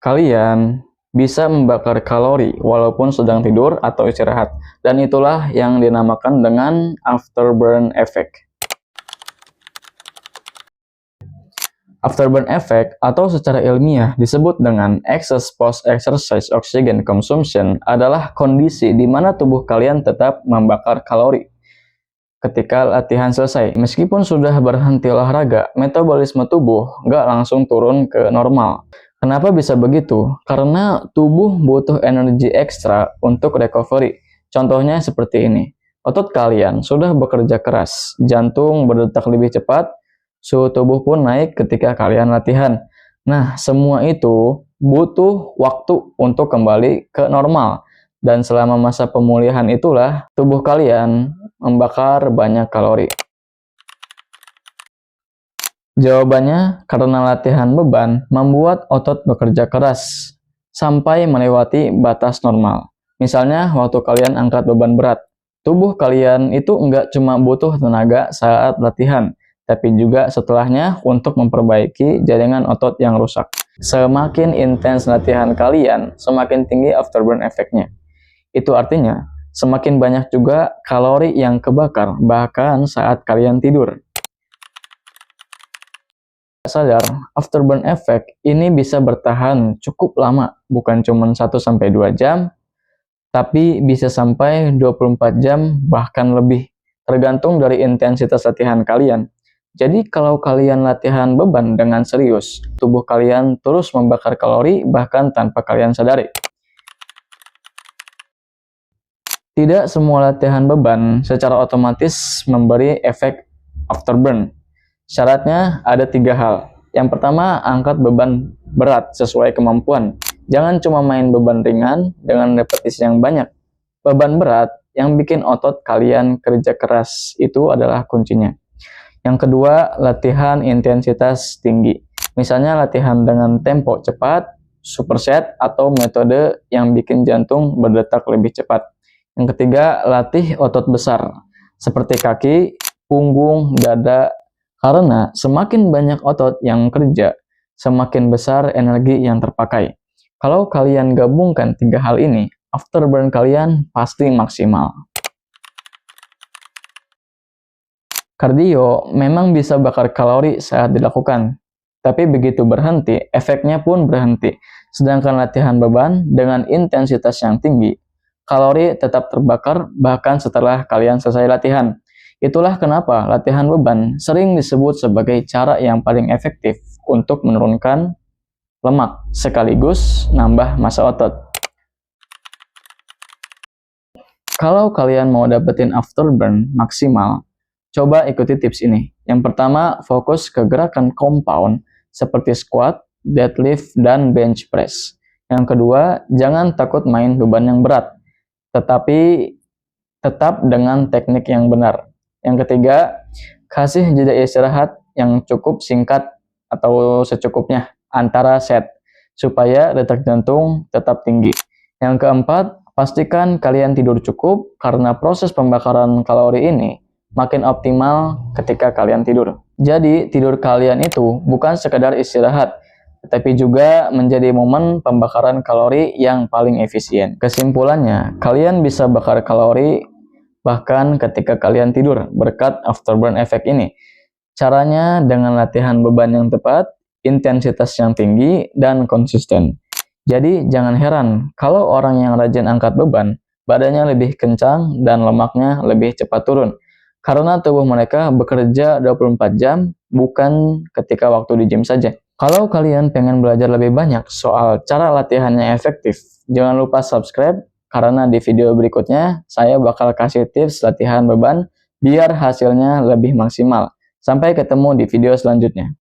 Kalian bisa membakar kalori walaupun sedang tidur atau istirahat, dan itulah yang dinamakan dengan afterburn effect. Afterburn effect atau secara ilmiah disebut dengan excess post-exercise oxygen consumption adalah kondisi di mana tubuh kalian tetap membakar kalori ketika latihan selesai. Meskipun sudah berhenti olahraga, metabolisme tubuh nggak langsung turun ke normal. Kenapa bisa begitu? Karena tubuh butuh energi ekstra untuk recovery. Contohnya seperti ini. Otot kalian sudah bekerja keras, jantung berdetak lebih cepat, suhu tubuh pun naik ketika kalian latihan. Nah, semua itu butuh waktu untuk kembali ke normal. Dan selama masa pemulihan itulah, tubuh kalian membakar banyak kalori. Jawabannya, karena latihan beban membuat otot bekerja keras sampai melewati batas normal. Misalnya, waktu kalian angkat beban berat, tubuh kalian itu nggak cuma butuh tenaga saat latihan, tapi juga setelahnya untuk memperbaiki jaringan otot yang rusak. Semakin intens latihan kalian, semakin tinggi afterburn effect-nya. Itu artinya, semakin banyak juga kalori yang kebakar, bahkan saat kalian tidur. Sadar, afterburn effect ini bisa bertahan cukup lama, bukan cuma 1-2 jam, tapi bisa sampai 24 jam bahkan lebih, tergantung dari intensitas latihan kalian. Jadi kalau kalian latihan beban dengan serius, tubuh kalian terus membakar kalori bahkan tanpa kalian sadari. Tidak semua latihan beban secara otomatis memberi efek afterburn. Syaratnya ada 3 hal. Yang pertama, angkat beban berat sesuai kemampuan. Jangan cuma main beban ringan dengan repetisi yang banyak. Beban berat yang bikin otot kalian kerja keras itu adalah kuncinya. Yang kedua, latihan intensitas tinggi. Misalnya latihan dengan tempo cepat, superset, atau metode yang bikin jantung berdetak lebih cepat. Yang ketiga, latih otot besar, seperti kaki, punggung, dada, karena semakin banyak otot yang kerja, semakin besar energi yang terpakai. Kalau kalian gabungkan 3 hal ini, afterburn kalian pasti maksimal. Kardio memang bisa bakar kalori saat dilakukan, tapi begitu berhenti, efeknya pun berhenti. Sedangkan latihan beban dengan intensitas yang tinggi, kalori tetap terbakar bahkan setelah kalian selesai latihan. Itulah kenapa latihan beban sering disebut sebagai cara yang paling efektif untuk menurunkan lemak sekaligus nambah massa otot. Kalau kalian mau dapetin afterburn maksimal, coba ikuti tips ini. Yang pertama, fokus ke gerakan compound seperti squat, deadlift, dan bench press. Yang kedua, jangan takut main beban yang berat, tetapi tetap dengan teknik yang benar. Yang ketiga, kasih jeda istirahat yang cukup singkat atau secukupnya antara set, supaya detak jantung tetap tinggi. Yang keempat, pastikan kalian tidur cukup karena proses pembakaran kalori ini makin optimal ketika kalian tidur. Jadi, tidur kalian itu bukan sekedar istirahat, tapi juga menjadi momen pembakaran kalori yang paling efisien. Kesimpulannya, kalian bisa bakar kalori bahkan ketika kalian tidur berkat afterburn effect ini. Caranya dengan latihan beban yang tepat, intensitas yang tinggi, dan konsisten. Jadi jangan heran kalau orang yang rajin angkat beban, badannya lebih kencang dan lemaknya lebih cepat turun. Karena tubuh mereka bekerja 24 jam, bukan ketika waktu di gym saja. Kalau kalian pengen belajar lebih banyak soal cara latihannya efektif, jangan lupa subscribe, karena di video berikutnya saya bakal kasih tips latihan beban biar hasilnya lebih maksimal. Sampai ketemu di video selanjutnya.